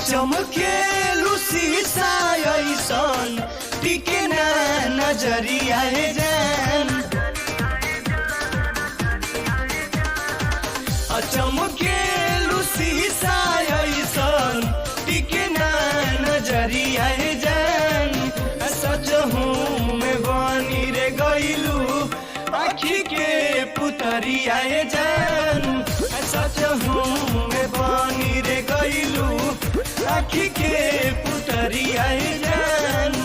चमकेलु शीशा ऐसन टिके ना नजरिया जान। चमकेलु शीशा ऐसन टिके ना नजरिया जान। सच हूँ मैं बनी रे गईलू आखी के पुतरिया जान। सच हूँ मैं बनी रे गईलू आखी के पुतरिया जान।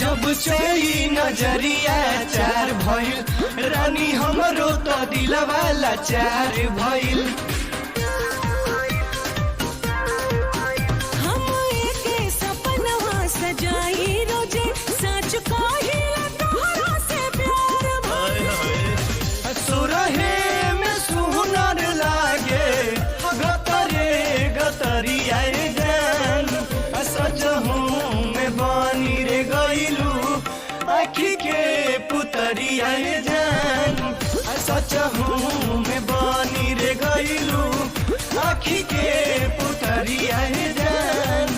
जब चोई नजरिया चार भइल रानी हमरो तो दिलवाला चार भइल। हम एके सपनवा सजाई रोजे सच कहिला तोहरा से प्यार भइल। सुरहे में सुनर लागे गतरे गतरिया जान। सच हूँ मैं बनी रे गईलू आखी के पुतरिया जान। सच हूँ मैं बनी रे गईलू आखी के पुतरिया जान।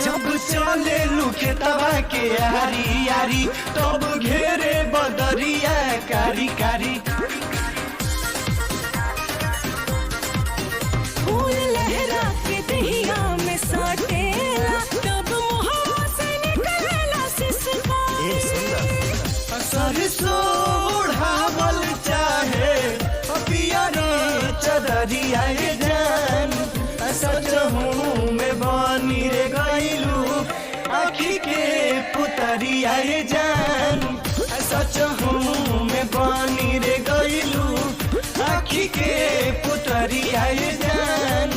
जब चले लुखेतवा के यारी यारी तब घेरे बदरिया कारी कारी। फूल लहरा के दहिया में साटेला तब मुहवा से निकलेला सिसकारी। सरसों ओढ़ावल चाहे पियर चदरिया जान। सच हूँ मैं बनी रे गईलू आखी के पुतरिया जान। सच हूँ मैं बनी रे गईलू आखी के पुतरिया जान।